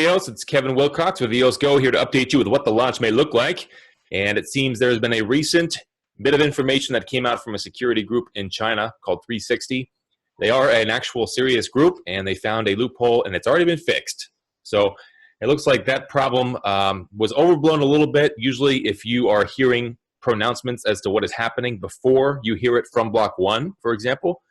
EOS. It's Kevin Wilcox with EOS Go here to update you with what the launch may look like. And it seems there's been a recent bit of information that came out from a security group in China called 360. They are an actual serious group, and they found a loophole, and it's already been fixed. So it looks like that problem was overblown a little bit. Usually if you are hearing pronouncements as to what is happening before you hear it from block.one, for example,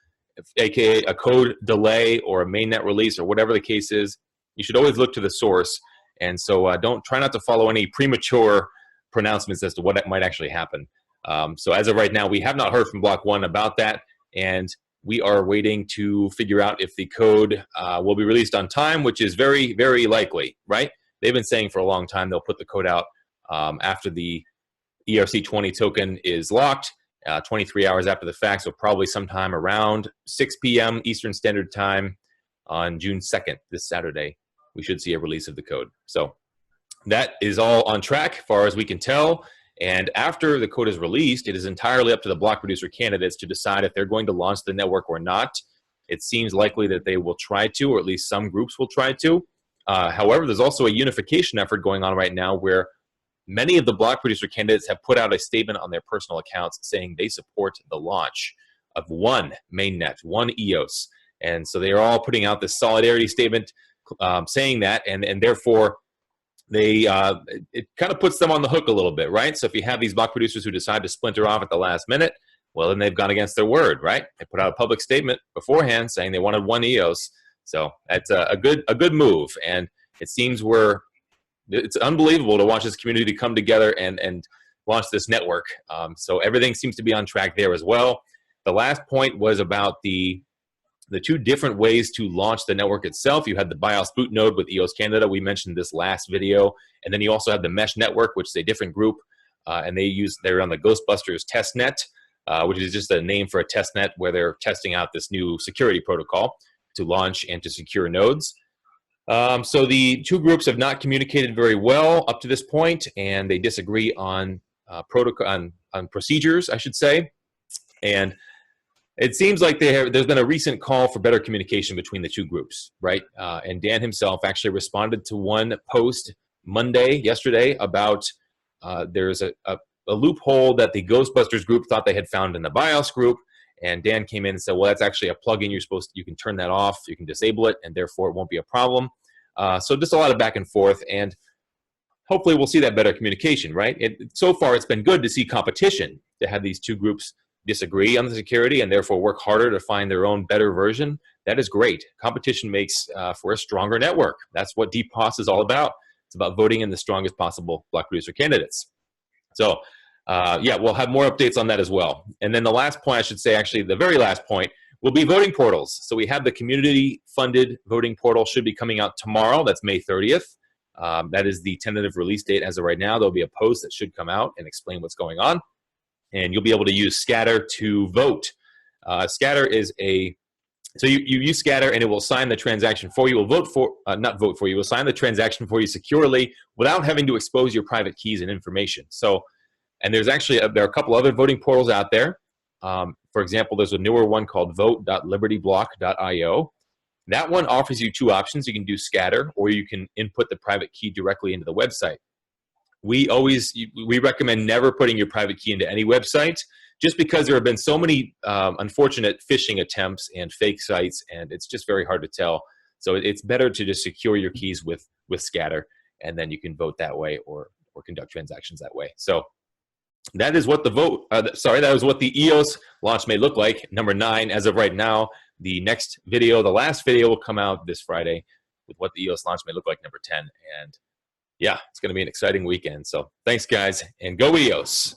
aka a code delay or a mainnet release or whatever the case is, you should always look to the source. And so try not to follow any premature pronouncements as to what might actually happen. So as of right now, we have not heard from block.one about that, and we are waiting to figure out if the code will be released on time, which is very, very likely, right? They've been saying for a long time they'll put the code out after the ERC20 token is locked, 23 hours after the fact, so probably sometime around 6 p.m. Eastern Standard Time on June 2nd, this Saturday, we should see a release of the code. So that is all on track, as far as we can tell. And after the code is released, it is entirely up to the block producer candidates to decide if they're going to launch the network or not. It seems likely that they will try to, or at least some groups will try to. However, there's also a unification effort going on right now where many of the block producer candidates have put out a statement on their personal accounts saying they support the launch of one mainnet, one EOS. And so they are all putting out this solidarity statement saying that, and therefore they it kind of puts them on the hook a little bit, right? So if you have these block producers who decide to splinter off at the last minute, well, then they've gone against their word, right? They put out a public statement beforehand saying they wanted one EOS. So that's a good move, and it seems it's unbelievable to watch this community come together and launch this network. So everything seems to be on track there as well. The last point was about the two different ways to launch the network itself. You had the BIOS boot node with EOS Canada. We mentioned this last video. And then you also have the mesh network, which is a different group. And they're on the Ghostbusters testnet, which is just a name for a testnet where they're testing out this new security protocol to launch and to secure nodes. So the two groups have not communicated very well up to this point, and they disagree on protocol, on procedures, I should say. And it seems like there's been a recent call for better communication between the two groups, right? And Dan himself actually responded to one post yesterday, about there's a loophole that the Ghostbusters group thought they had found in the BIOS group. And Dan came in and said, well, that's actually a plugin. You can turn that off, you can disable it, and therefore it won't be a problem. So just a lot of back and forth, and hopefully we'll see that better communication, right? So far it's been good to see competition, to have these two groups disagree on the security and therefore work harder to find their own better version. That is great. Competition makes for a stronger network. That's what DPoS is all about. It's about voting in the strongest possible block producer candidates. So yeah, we'll have more updates on that as well. And then the last point, I should say, actually the very last point, will be voting portals. So we have the community-funded voting portal should be coming out tomorrow. That's May 30th. That is the tentative release date as of right now. There'll be a post that should come out and explain what's going on. And you'll be able to use Scatter to vote. Scatter is so you use Scatter and it will sign the transaction for you. It will not vote for you. It will sign the transaction for you securely without having to expose your private keys and information. So, and there's actually, there are a couple other voting portals out there. For example, there's a newer one called vote.libertyblock.io. That one offers you two options. You can do Scatter, or you can input the private key directly into the website. We recommend never putting your private key into any website, just because there have been so many unfortunate phishing attempts and fake sites, and it's just very hard to tell. So it's better to just secure your keys with Scatter, and then you can vote that way or conduct transactions that way. So that is what that is what the EOS launch may look like, number 9 as of right now. The next video, the last video, will come out this Friday with what the EOS launch may look like, number 10. And yeah, it's going to be an exciting weekend. So thanks, guys, and go EOS.